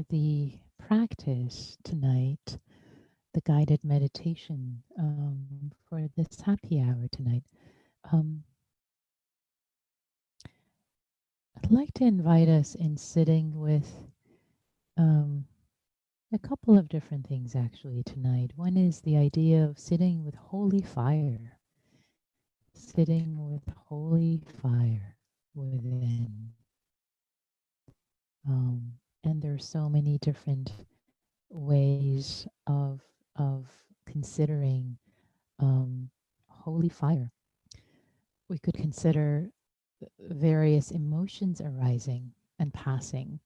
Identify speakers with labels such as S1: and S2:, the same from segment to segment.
S1: for the practice tonight, the guided meditation for this happy hour tonight. Um, I'd like to invite us in sitting with um, a couple of different things actually tonight. One is the idea of sitting with holy fire, sitting with holy fire within. And there's so many different ways of considering holy fire. We could consider various emotions arising and passing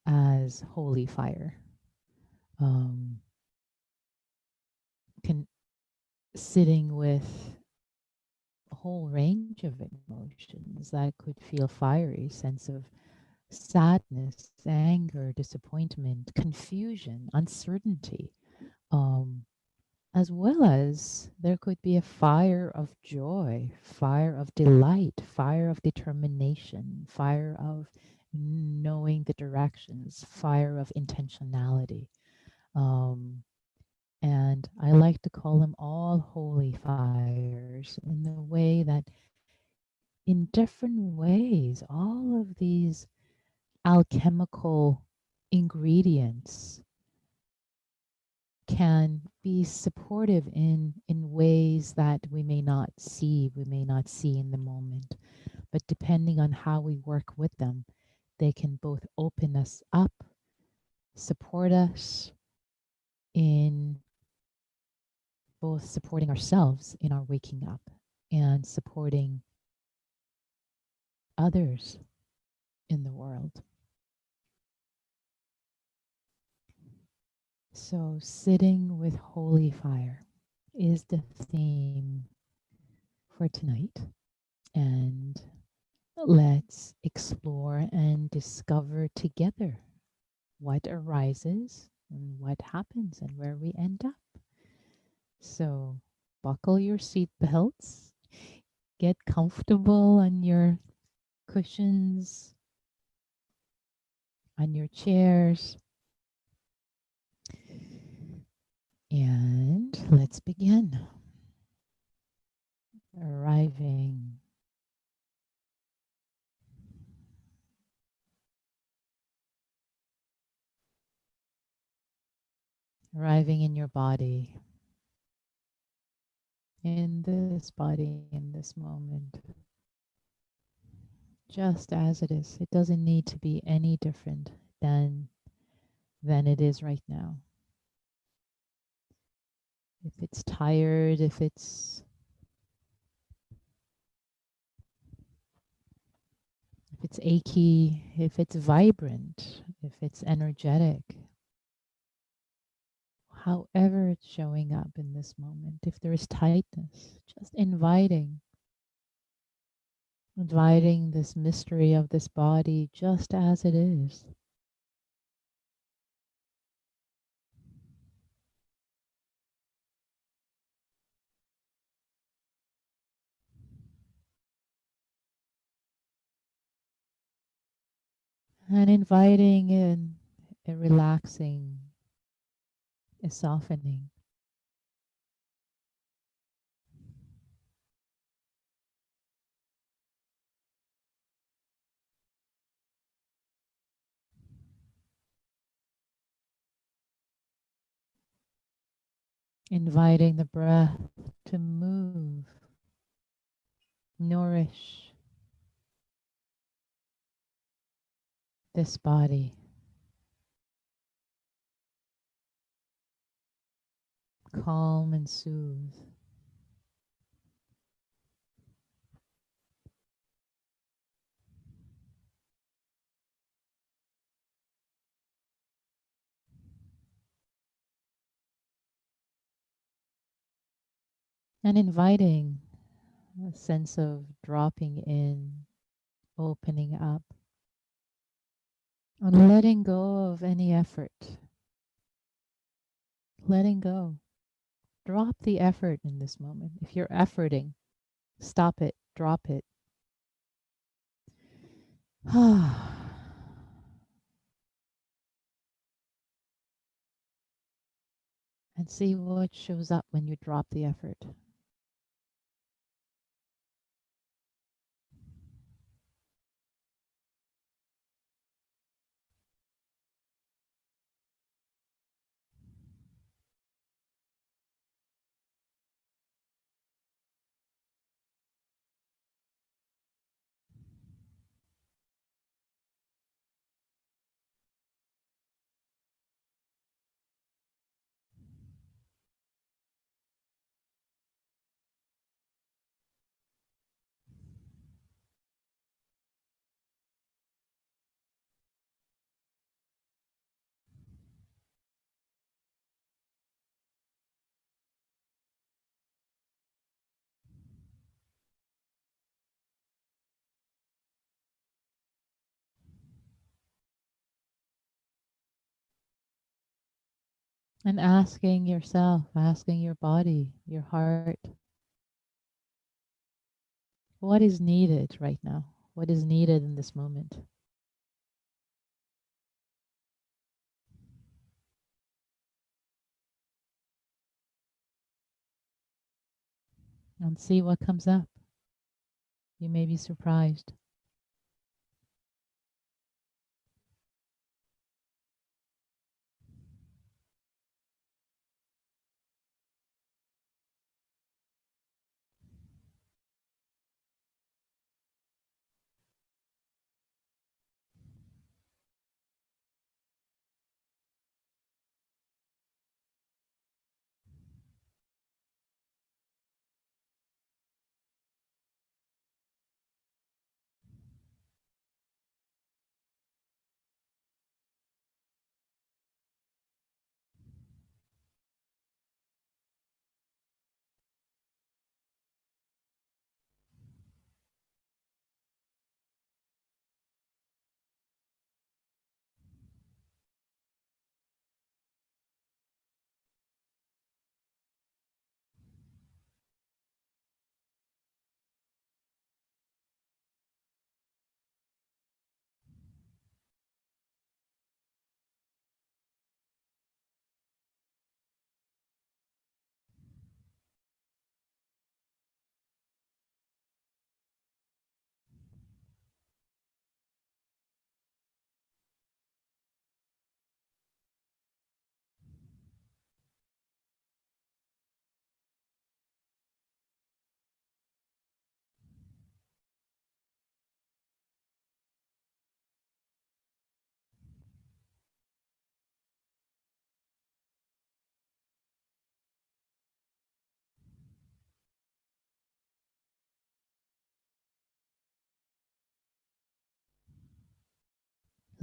S1: as holy fire. Um, can sitting with a whole range of emotions that could feel fiery, sense of sadness, anger, disappointment, confusion, uncertainty. Um, as well as there could be a fire of joy, fire of delight, fire of determination, fire of knowing the directions, fire of intentionality. Um, and I like to call them all holy fires in the way that, in different ways, all of these alchemical ingredients can be supportive in ways that we may not see in the moment, but depending on how we work with them, they can both open us up, support us in both supporting ourselves in our waking up and supporting others in the world. So sitting with holy fire is the theme for tonight. And let's explore and discover together what arises and what happens and where we end up. So buckle your seat belts, get comfortable on your cushions, on your chairs, and let's begin. Arriving in your body, in this body, in this moment, just as it is. It doesn't need to be any different than it is right now. If it's tired, if it's achy, if it's vibrant, if it's energetic, however it's showing up in this moment, if there is tightness, just inviting this mystery of this body just as it is. And inviting in a relaxing, a softening. Inviting the breath to move, nourish this body, calm and soothe. And inviting a sense of dropping in, opening up, and letting go of any effort. Letting go. Drop the effort in this moment. If you're efforting, stop it, drop it. and see what shows up when you drop the effort. And asking yourself, asking your body, your heart, what is needed right now? What is needed in this moment? And see what comes up. You may be surprised.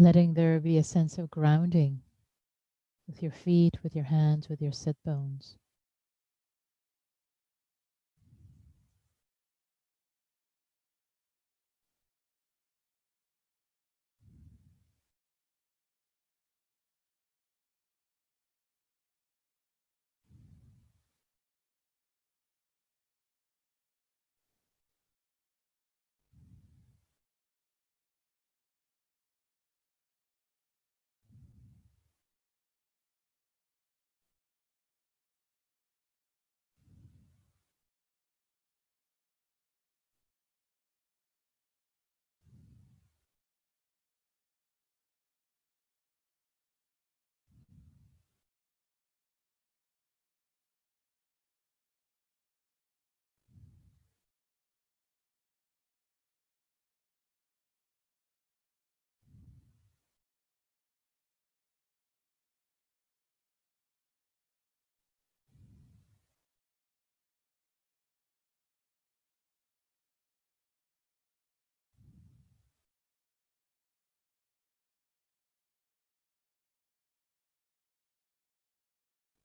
S1: Letting there be a sense of grounding with your feet, with your hands, with your sit bones.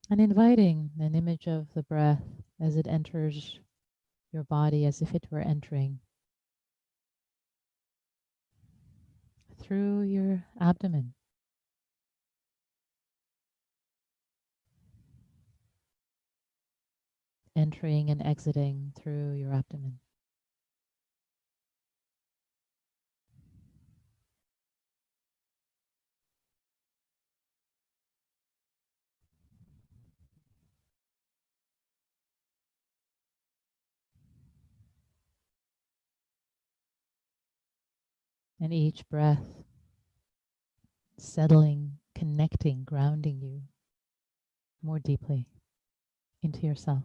S1: And inviting an image of the breath as it enters your body as if it were entering through your abdomen, entering and exiting through your abdomen. And each breath settling, connecting, grounding you more deeply into yourself.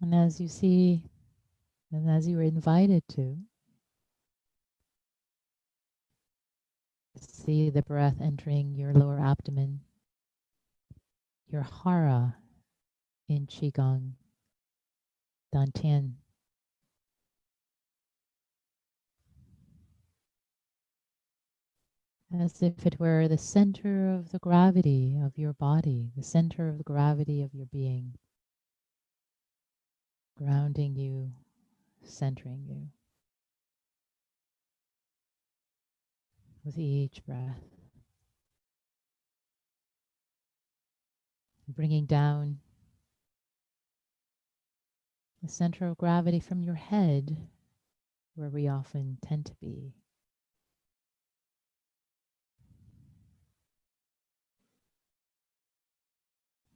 S1: And as you see, and as you were invited to, see the breath entering your lower abdomen, your hara in Qigong, Dantian, as if it were the center of the gravity of your body, the center of the gravity of your being, grounding you, centering you with each breath, bringing down the center of gravity from your head, where we often tend to be,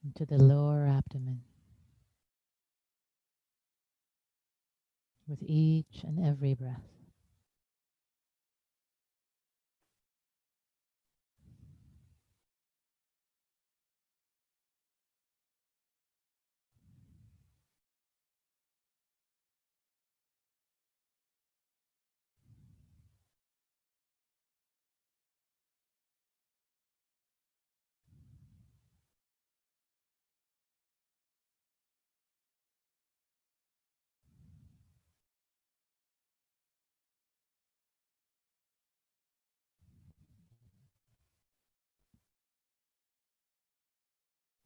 S1: into the lower abdomen with each and every breath.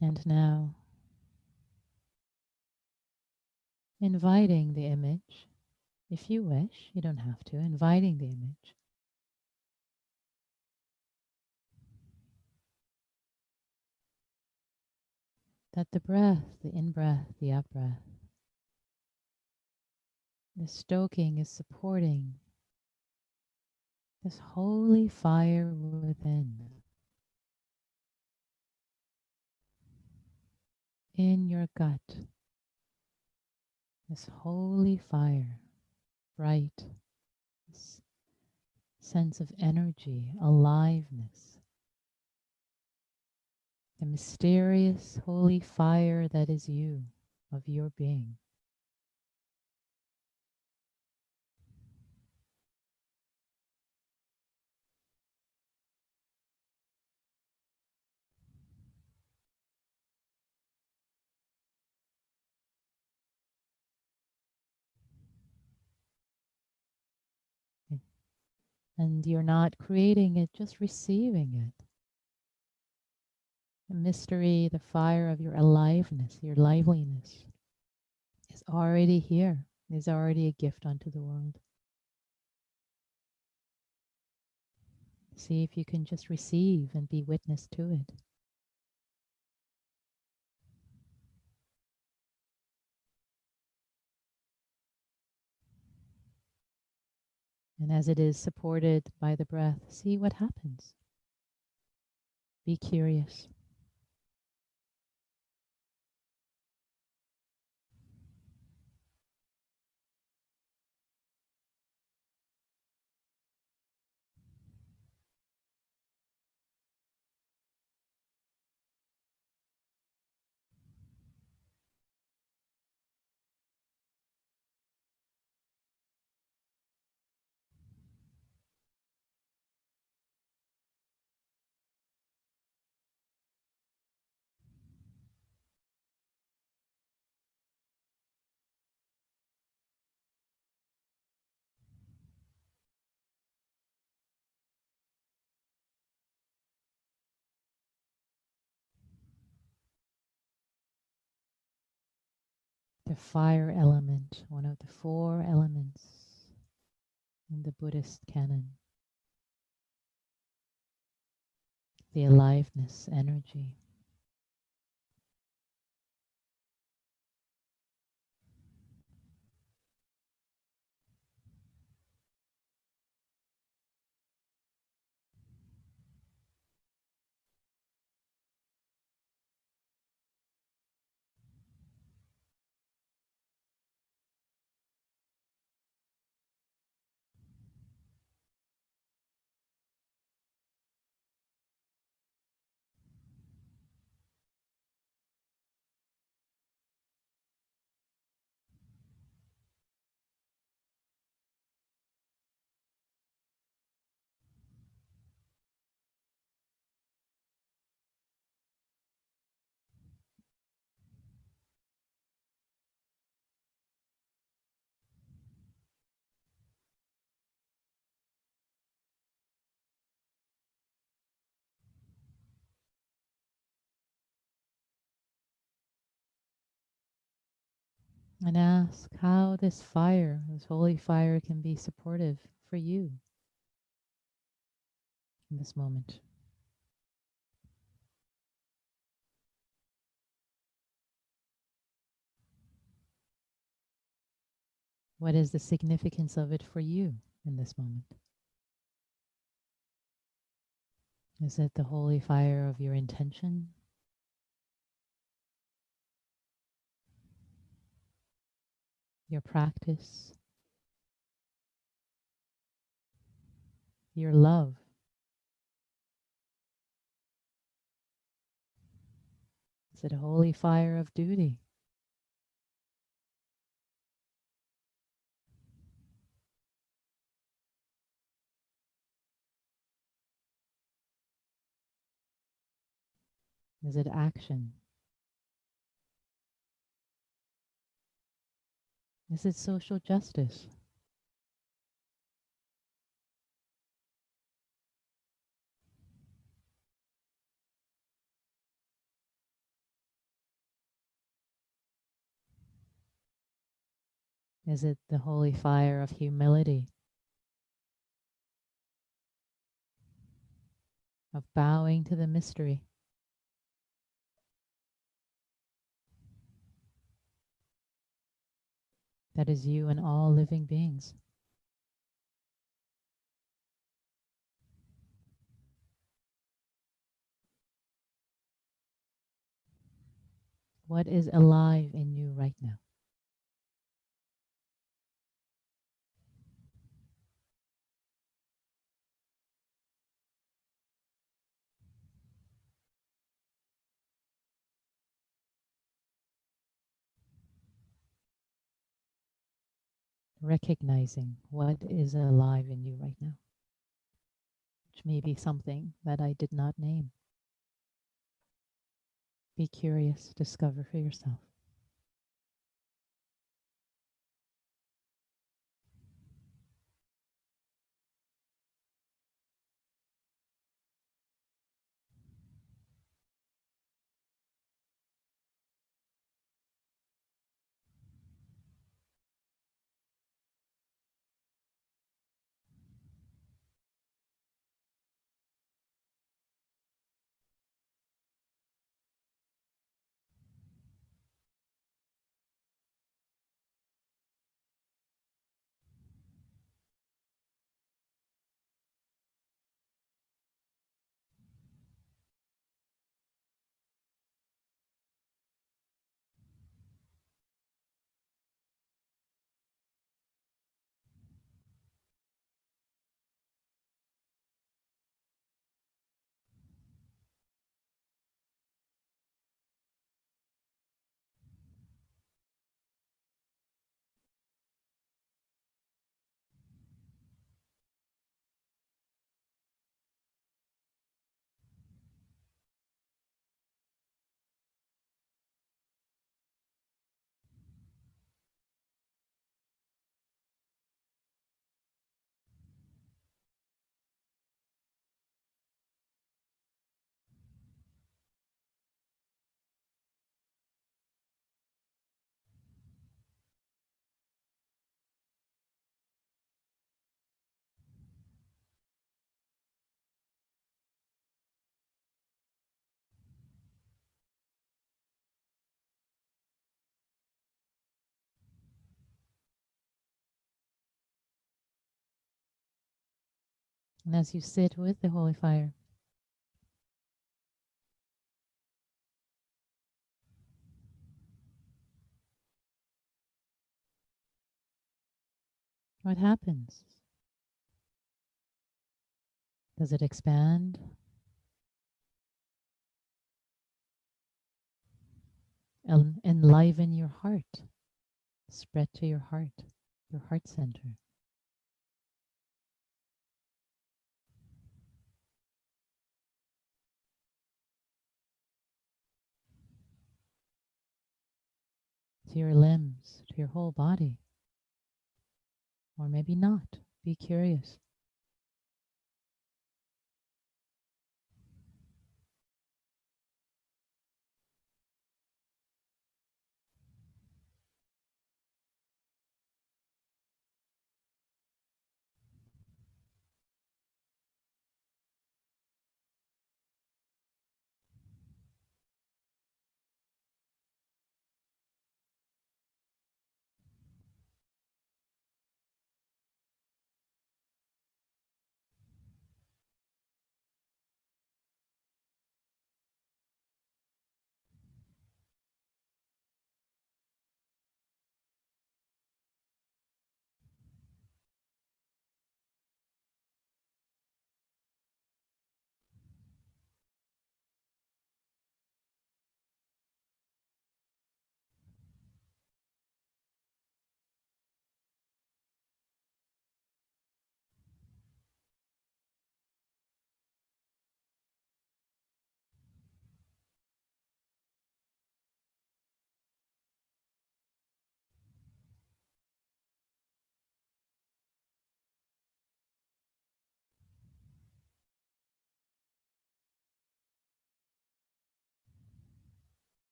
S1: And now, inviting the image, if you wish, you don't have to, inviting the image that the breath, the in-breath, the out-breath, the stoking is supporting this holy fire within, in your gut, this holy fire, bright, this sense of energy, aliveness, the mysterious holy fire that is you, of your being. And you're not creating it, just receiving it. The mystery, the fire of your aliveness, your liveliness is already here, is already a gift unto the world. See if you can just receive and be witness to it. And as it is supported by the breath, see what happens. Be curious. The fire element, one of the 4 elements in the Buddhist canon. The aliveness energy. And ask how this fire, this holy fire, can be supportive for you in this moment. What is the significance of it for you in this moment? Is it the holy fire of your intention? Your practice? Your love? Is it a holy fire of duty? Is it action? Is it social justice? Is it the holy fire of humility, of bowing to the mystery? That is you and all living beings. What is alive in you right now? Recognizing what is alive in you right now, which may be something that I did not name. Be curious, discover for yourself. And as you sit with the holy fire, what happens? Does it expand? Enliven your heart, spread to your heart center. To your limbs, to your whole body. Or maybe not. Be curious.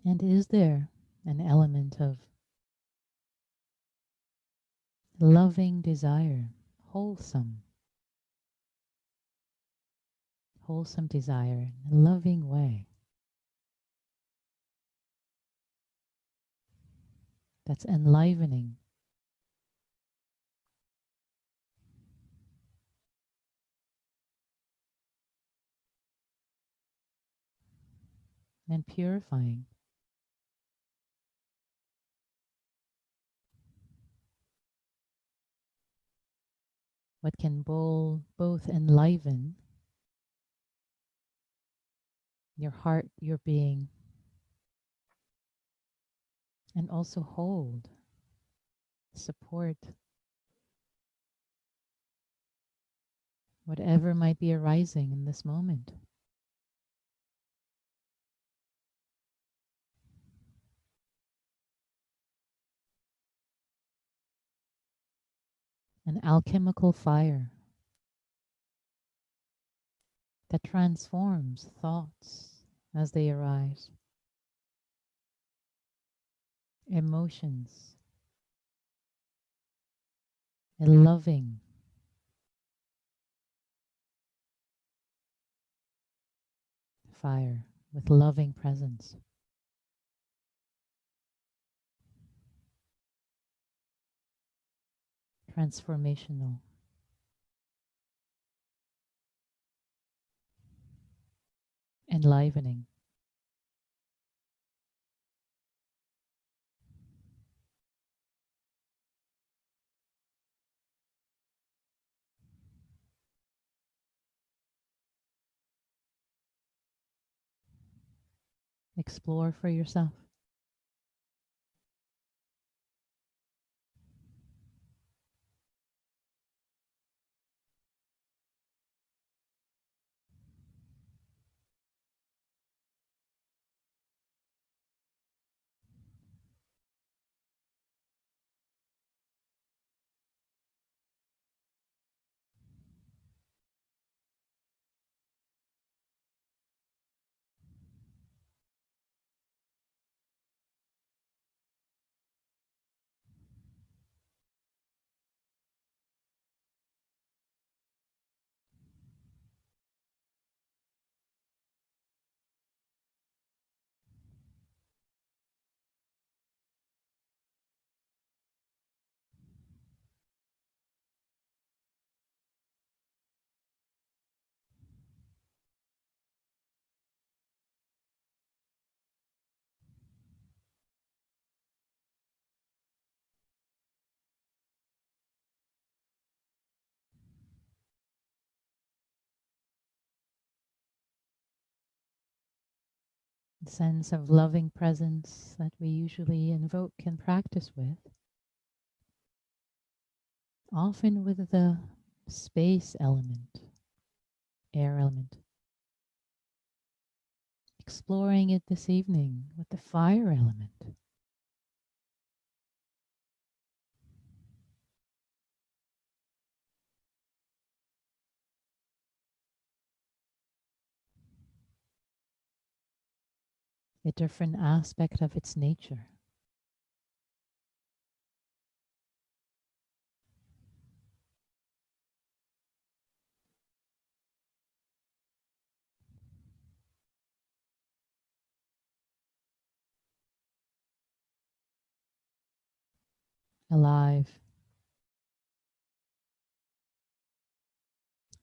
S1: And is there an element of loving desire, wholesome, wholesome desire in a loving way that's enlivening, and purifying? What can both enliven your heart, your being, and also hold, support whatever might be arising in this moment. An alchemical fire that transforms thoughts as they arise, emotions, a loving fire with loving presence, transformational, enlivening. Explore for yourself. The sense of loving presence that we usually invoke and practice with, often with the space element, air element. Exploring it this evening with the fire element. A different aspect of its nature. Alive,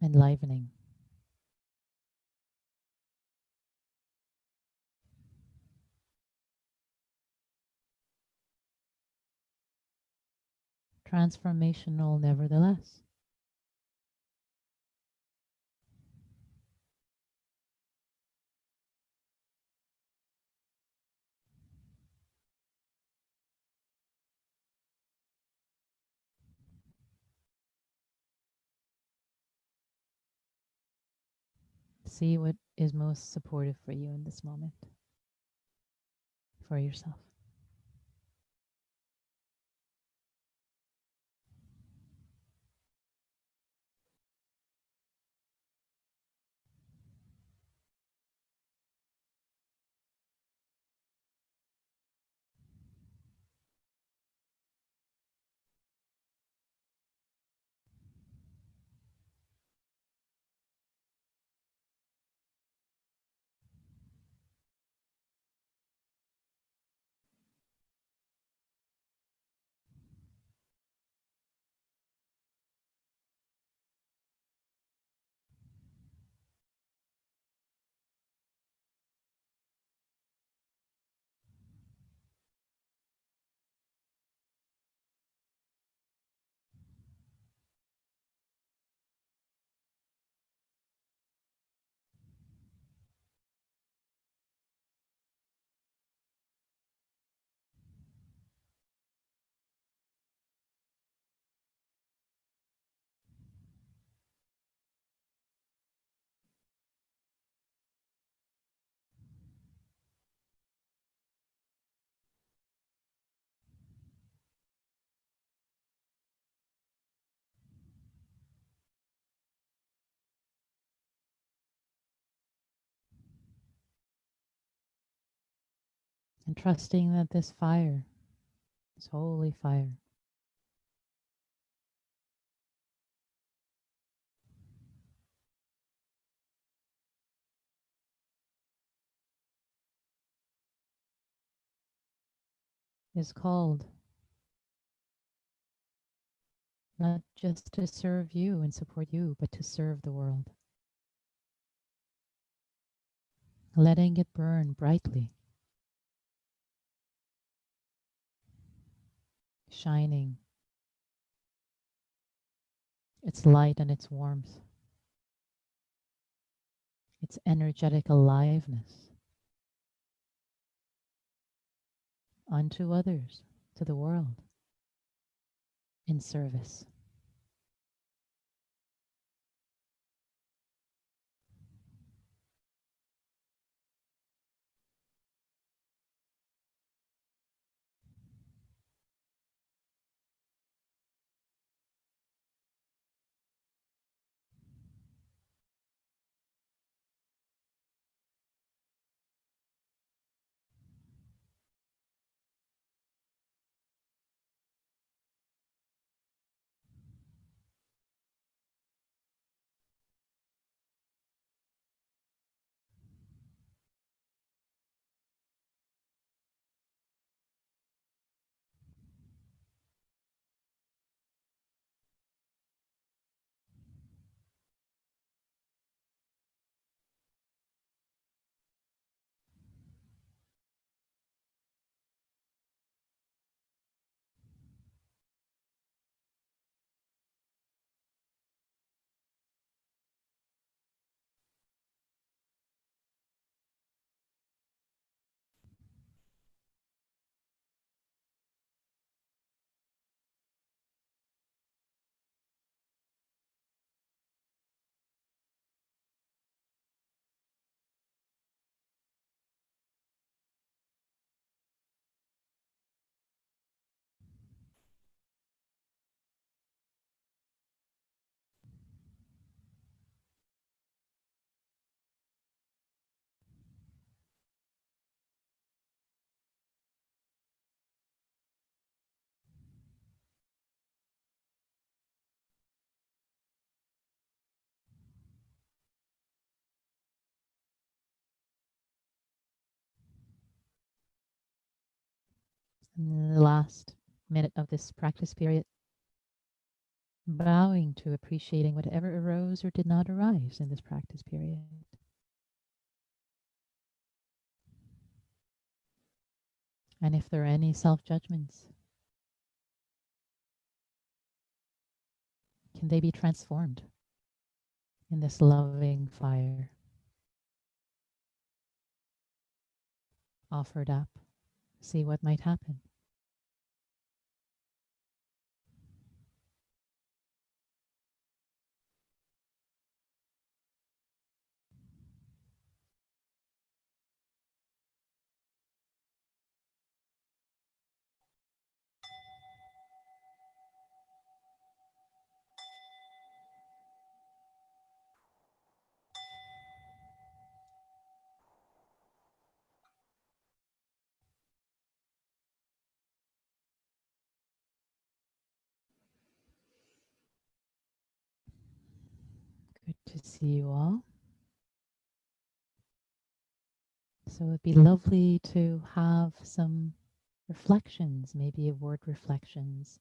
S1: enlivening. Transformational, nevertheless. See what is most supportive for you in this moment, for yourself. And trusting that this fire, this holy fire, is called not just to serve you and support you, but to serve the world. Letting it burn brightly, shining its light and its warmth, its energetic aliveness unto others, to the world, in service. In the last minute of this practice period, bowing to appreciating whatever arose or did not arise in this practice period. And if there are any self-judgments, can they be transformed in this loving fire offered up? See what might happen. Good to see you all. So it'd be lovely to have some reflections, maybe a word reflections.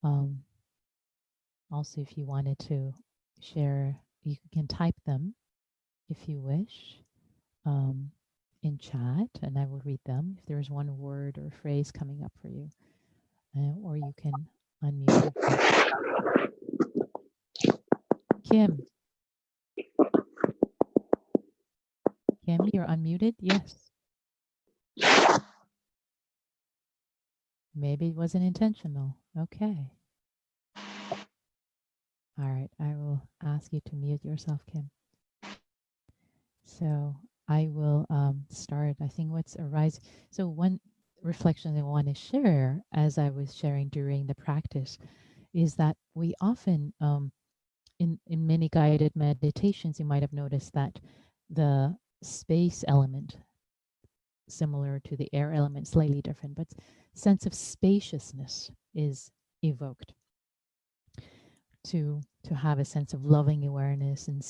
S1: Also, if you wanted to share, you can type them if you wish in chat, and I will read them if there's one word or phrase coming up for you. Or you can unmute yourself. Kim, you're unmuted? Yes. Maybe it wasn't intentional. Okay. All right. I will ask you to mute yourself, Kim. So I will start. I think what's arising. So one reflection I want to share, as I was sharing during the practice, is that we often, in many guided meditations, you might have noticed that the space element, similar to the air element, slightly different, but sense of spaciousness is evoked to have a sense of loving awareness and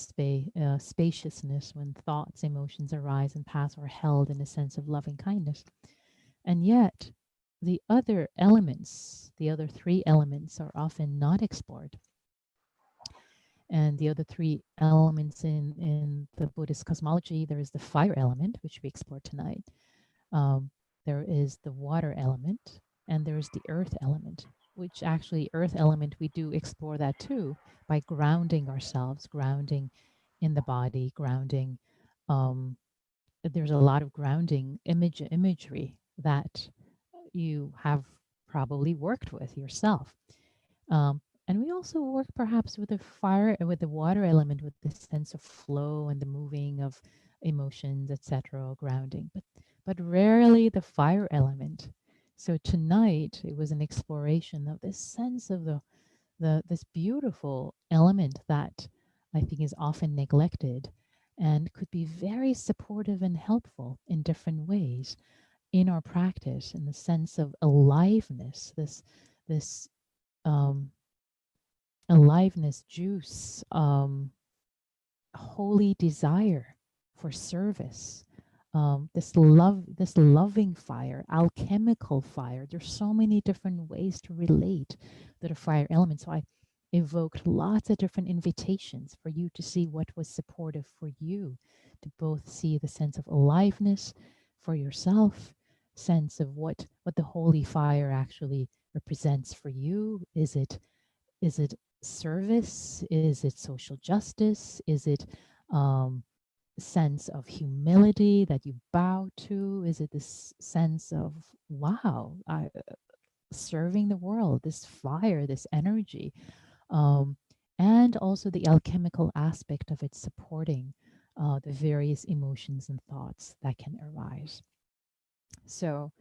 S1: spaciousness when thoughts, emotions arise and pass are held in a sense of loving kindness. And yet, the other elements, the other three elements, are often not explored. And the other three elements in the Buddhist cosmology, there is the fire element, which we explored tonight. There is the water element, and there is the earth element, which actually earth element, we do explore that too by grounding ourselves, grounding in the body, grounding. There's a lot of grounding imagery that you have probably worked with yourself. And we also work perhaps with the fire, with the water element, with the sense of flow and the moving of emotions, etc., grounding, but rarely the fire element. So tonight it was an exploration of this sense of this beautiful element that I think is often neglected and could be very supportive and helpful in different ways in our practice, in the sense of aliveness, this um, aliveness, juice, holy desire for service, this loving fire, alchemical fire. There's so many different ways to relate to the fire element. So I evoked lots of different invitations for you to see what was supportive for you, to both see the sense of aliveness for yourself, sense of what the holy fire actually represents for you. Is it service? Is it social justice? Is it sense of humility that you bow to? Is it this sense of, wow, serving the world, this fire, this energy? And also the alchemical aspect of it supporting the various emotions and thoughts that can arise. So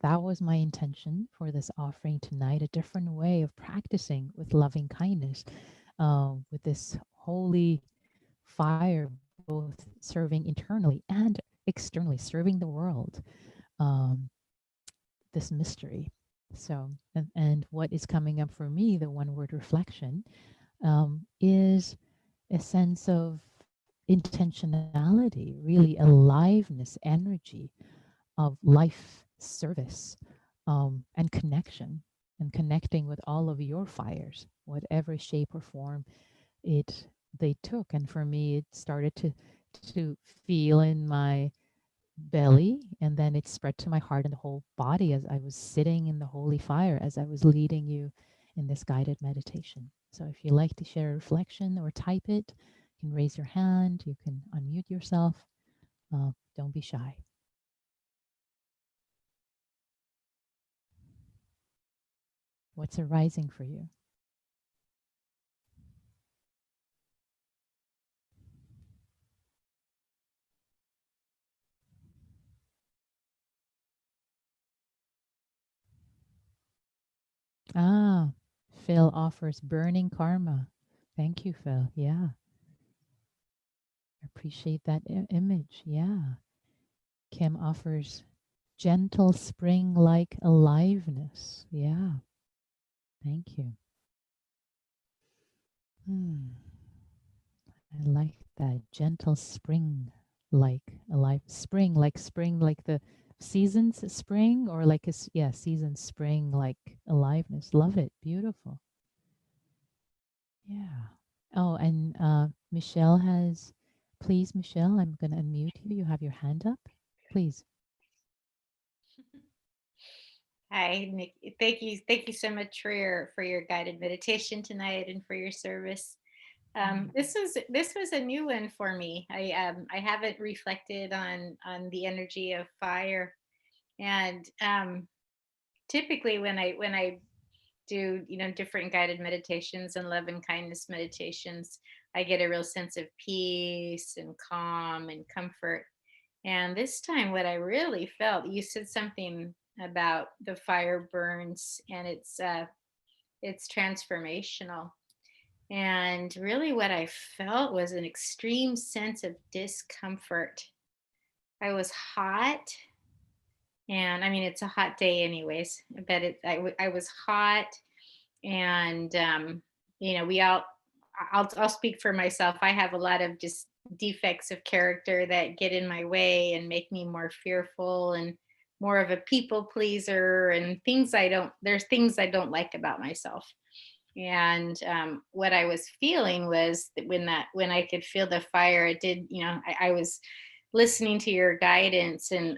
S1: that was my intention for this offering tonight, a different way of practicing with loving kindness, with this holy fire, both serving internally and externally, serving the world, this mystery. So, and what is coming up for me, the one word reflection, is a sense of intentionality, really aliveness, energy of life service, and connection, and connecting with all of your fires, whatever shape or form it they took. And for me, it started to feel in my belly, and then it spread to my heart and the whole body as I was sitting in the holy fire, as I was leading you in this guided meditation. So if you like to share a reflection or type it, you can raise your hand, you can unmute yourself. Don't be shy. What's arising for you? Ah, Phil offers burning karma. Thank you, Phil. Yeah, appreciate that image. Yeah. Kim offers gentle spring like aliveness. Yeah, thank you. Hmm. I like that gentle spring like alive. Spring like the seasons spring, or like a yeah, season spring like aliveness. Love it. Beautiful. Yeah. Oh, and Michelle has, please, Michelle, I'm going to unmute you. You have your hand up. Please.
S2: Hi, Nick. Thank you so much for your guided meditation tonight and for your service.
S1: Mm.
S2: This was a new one for me. I haven't reflected on the energy of fire, and typically when I do different guided meditations and love and kindness meditations, I get a real sense of peace and calm and comfort. And this time, what I really felt, you said something about the fire burns, and it's transformational. And really, what I felt was an extreme sense of discomfort. I was hot, and I mean, it's a hot day, anyways, but I was hot, and we all, I'll speak for myself. I have a lot of just defects of character that get in my way and make me more fearful and more of a people pleaser, and there's things I don't like about myself. And what I was feeling was that when I could feel the fire, it did, I was listening to your guidance and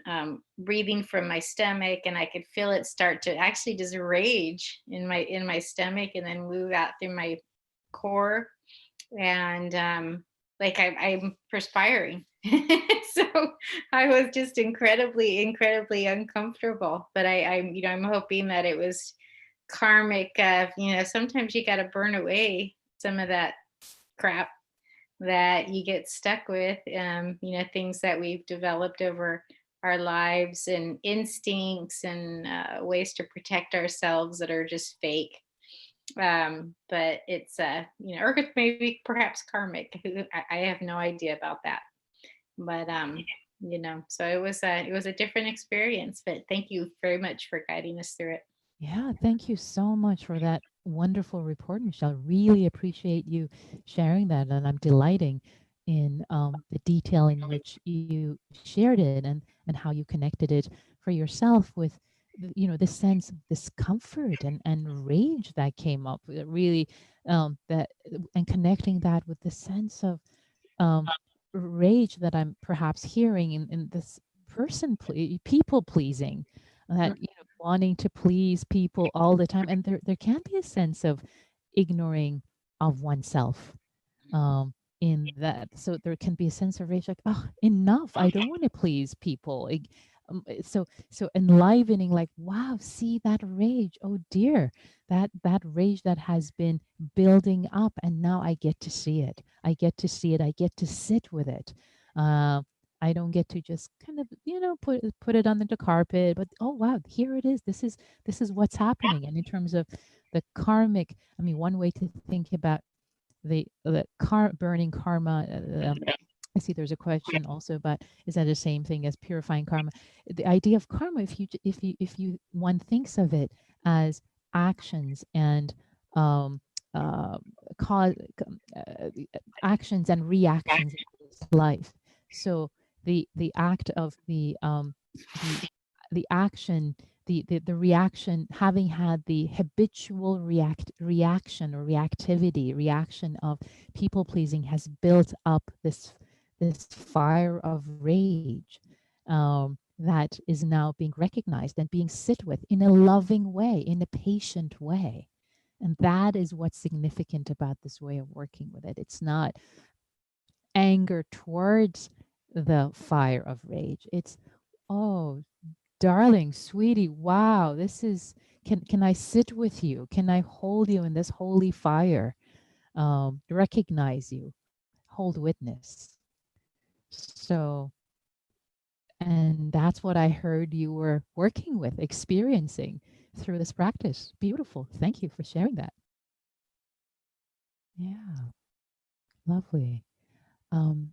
S2: breathing from my stomach, and I could feel it start to actually just rage in my stomach and then move out through my core. And like I'm perspiring. So I was just incredibly uncomfortable. But I'm hoping that it was karmic. Sometimes you got to burn away some of that crap that you get stuck with, things that we've developed over our lives and instincts and ways to protect ourselves that are just fake. But it's or maybe perhaps karmic. I have no idea about that. But so it was a different experience. But thank you very much for guiding us through it.
S1: Yeah, thank you so much for that wonderful report, Michelle. Really appreciate you sharing that, and I'm delighting in the detail in which you shared it, and how you connected it for yourself with this sense of discomfort and rage that came up. Really, that and connecting that with the sense of um, rage that I'm perhaps hearing in this people pleasing, that wanting to please people all the time, and there can be a sense of ignoring of oneself, um, in that. So there can be a sense of rage, like, oh, enough! I don't want to please people. So enlivening, like, wow, see that rage, oh dear, that rage that has been building up, and now I get to see it, I get to sit with it. uh, I don't get to just kind of put it under the carpet, but oh wow, here it is. This is what's happening. And in terms of the karmic, I mean, one way to think about the burning karma. I see there's a question also about, is that the same thing as purifying karma? The idea of karma, if you one thinks of it as actions and um, uh, cause actions and reactions in this life. So the act of the action, the reaction, having had the habitual reaction or reaction of people pleasing, has built up this fire of rage, that is now being recognized and being sit with in a loving way, in a patient way. And that is what's significant about this way of working with it. It's not anger towards the fire of rage. It's, oh, darling, sweetie, wow, this is, can I sit with you? Can I hold you in this holy fire? Recognize you, hold witness. So, and that's what I heard you were working with, experiencing through this practice. Beautiful. Thank you for sharing that. Yeah, lovely. Um,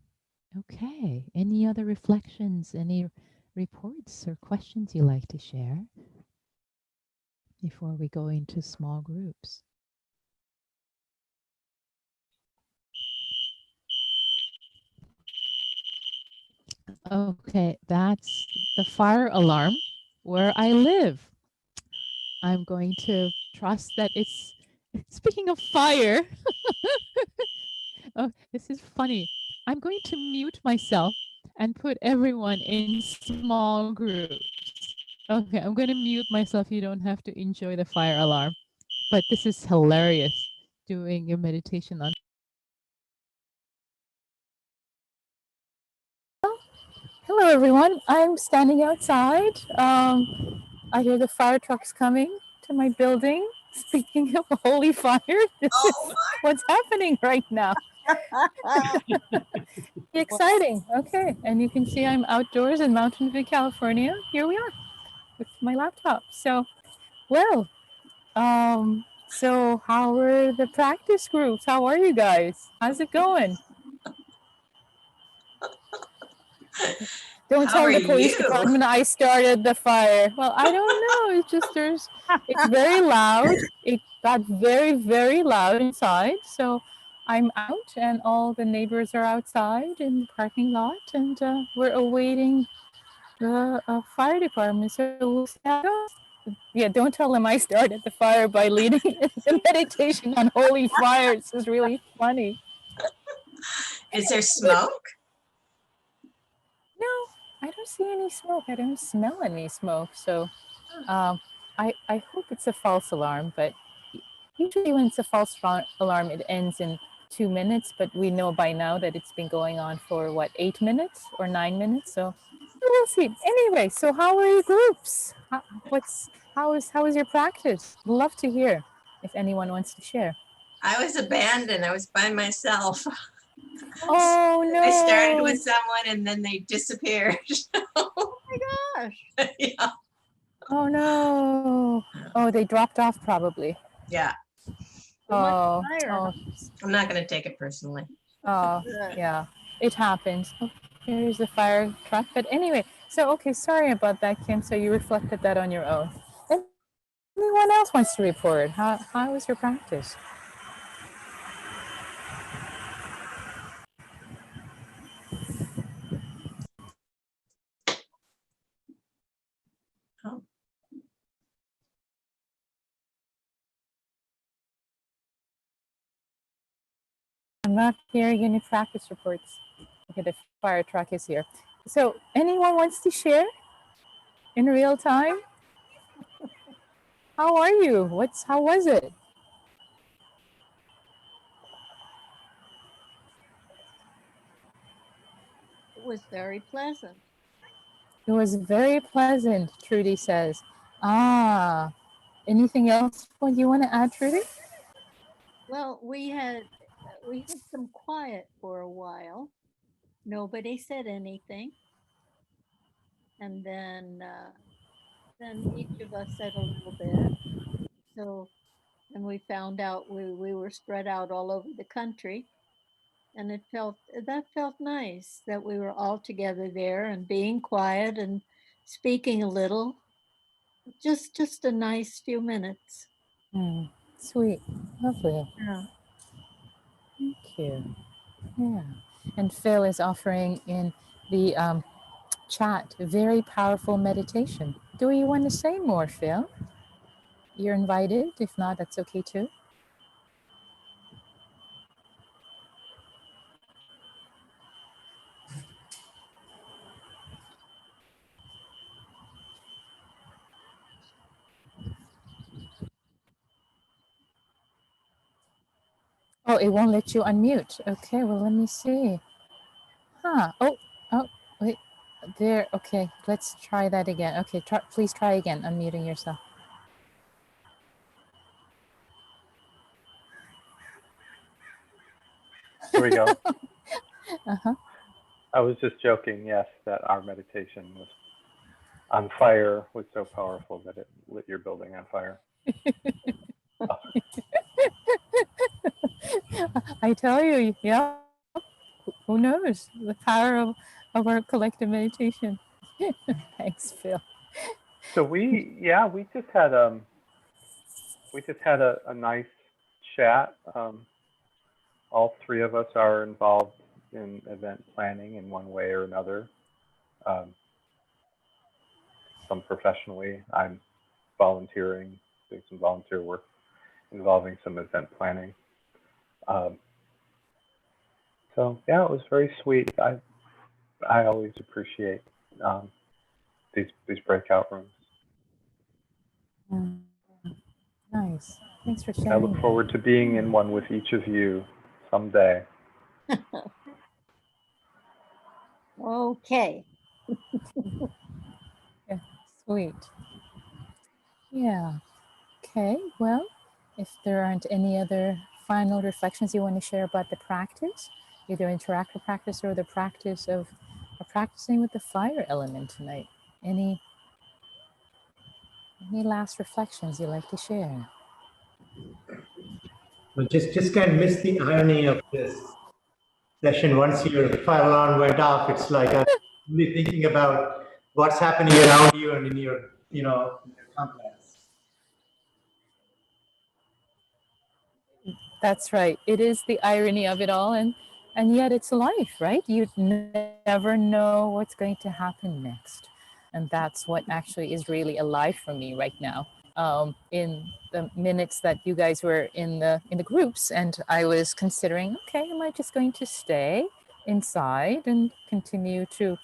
S1: okay. Any other reflections, any reports or questions you like to share before we go into small groups? Okay, that's the fire alarm where I live. I'm going to trust that it's, speaking of fire, oh, this is funny. I'm going to mute myself and put everyone in small groups. Okay, I'm going to mute myself. You don't have to enjoy the fire alarm. But this is hilarious, doing your meditation on. Hello, everyone. I'm standing outside. I hear the fire trucks coming to my building. Speaking of holy fire, this is what's happening right now. Exciting. Okay. And you can see I'm outdoors in Mountain View, California. Here we are with my laptop. So, well, so how are the practice groups? How are you guys? How's it going? Don't
S3: How
S1: tell
S3: are
S1: the police
S3: you?
S1: department I started the fire. Well, I don't know. It's just it's very loud. It got very, very loud inside. So I'm out and all the neighbors are outside in the parking lot, and we're awaiting the fire department. So we'll see how it goes. Yeah, don't tell them I started the fire by leading the meditation on holy fire. This is really funny.
S3: Is there smoke?
S1: No, I don't see any smoke. I don't smell any smoke. So I hope it's a false alarm, but usually when it's a false alarm, it ends in 2 minutes. But we know by now that it's been going on for what, 8 minutes or 9 minutes. So we'll see. Anyway, so how are your groups? How is your practice? Love to hear if anyone wants to share.
S3: I was abandoned. I was by myself.
S1: Oh no!
S3: I started with someone and then they disappeared.
S4: Oh my gosh.
S3: Yeah.
S1: Oh no! Oh, they dropped off probably.
S3: Yeah.
S1: Oh, oh,
S3: I'm not going to take it personally.
S1: oh, yeah, it happens. Oh, here's the fire truck. But anyway, so okay, sorry about that, Kim. So you reflected that on your own. Anyone else wants to report? How was your practice?
S3: Oh.
S1: I'm not hearing any practice reports. Okay, the fire truck is here. So anyone wants to share in real time? How are you? How was it?
S4: It was very pleasant.
S1: It was very pleasant, Trudy says. Ah, anything else what you want to add, Trudy?
S4: Well, we had some quiet for a while. Nobody said anything, and then each of us said a little bit. So, and we found out we were spread out all over the country, and that felt nice that we were all together there and being quiet and speaking a little. Just a nice few minutes.
S1: Sweet, lovely.
S4: Yeah.
S1: Thank you. Yeah, and Phil is offering in the chat. Very powerful meditation. Do you want to say more, Phil? You're invited. If not, that's okay too. Oh, it won't let you unmute. Okay, well, let me see. Huh. Oh, wait. There. Okay, let's try that again. Okay, please try again, unmuting yourself.
S5: Here we go.
S1: Uh-huh.
S5: I was just joking, yes, that our meditation was on fire was so powerful that it lit your building on fire.
S1: I tell you, yeah. Who knows the power of our collective meditation. Thanks, Phil.
S5: So we just had a nice chat. All three of us are involved in event planning in one way or another. Some professionally, I'm volunteering, doing some volunteer work involving some event planning. So yeah, it was very sweet. I always appreciate these breakout rooms.
S1: Nice. Thanks for sharing.
S5: I look forward to being in one with each of you someday.
S4: Okay.
S1: Yeah, sweet. Yeah. Okay. Well, if there aren't any other final reflections you want to share about the practice, either interactive practice or the practice of practicing with the fire element tonight, any last reflections you'd like to share?
S6: Well, just can't miss the irony of this session. Once your fire alarm went off, it's like I'm really thinking about what's happening around you and in your, in your complex.
S1: That's right. It is the irony of it all, and yet it's life, right? You never know what's going to happen next, and that's what actually is really alive for me right now. In the minutes that you guys were in the groups, and I was considering, okay, am I just going to stay inside and continue to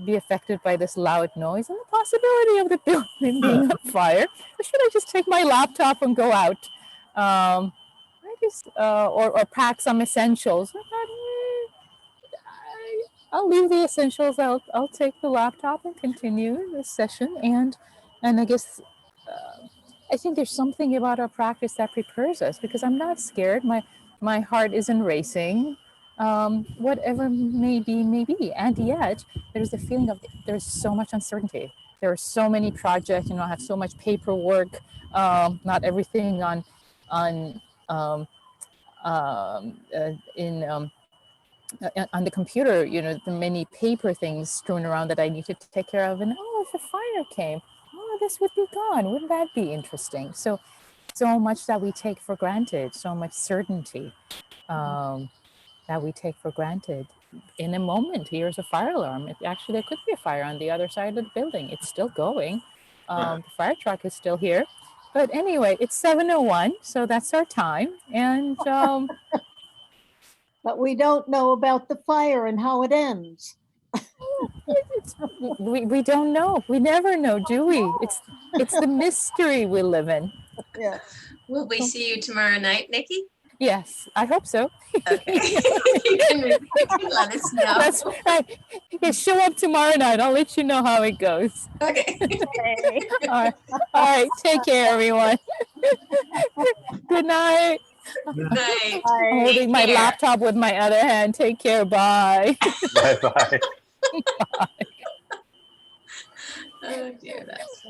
S1: be affected by this loud noise and the possibility of the building being on fire, or should I just take my laptop and go out? Or pack some essentials. I thought, I'll leave the essentials. I'll take the laptop and continue this session. And I guess I think there's something about our practice that prepares us, because I'm not scared. My heart isn't racing. Whatever may be. And yet there's the feeling of there's so much uncertainty. There are so many projects. I have so much paperwork. Not everything on on the computer, the many paper things strewn around that I need to take care of. And if a fire came, this would be gone. Wouldn't that be interesting? So much that we take for granted, so much certainty that we take for granted. In a moment, here's a fire alarm. Actually, there could be a fire on the other side of the building. It's still going. The fire truck is still here. But anyway, it's 7:01, so that's our time. And
S4: but we don't know about the fire and how it ends.
S1: we don't know. We never know, do we? It's the mystery we live in.
S4: Yeah.
S3: Will we see you tomorrow night, Nikki?
S1: Yes, I hope so.
S3: Okay. you can let us know.
S1: That's right. Yeah, show up tomorrow night. I'll let you know how it goes.
S3: Okay.
S1: All right. Take care, everyone. Good night.
S3: Good night.
S1: I'm holding my laptop with my other hand. Take care. Bye.
S5: Bye-bye.
S3: Oh dear, that's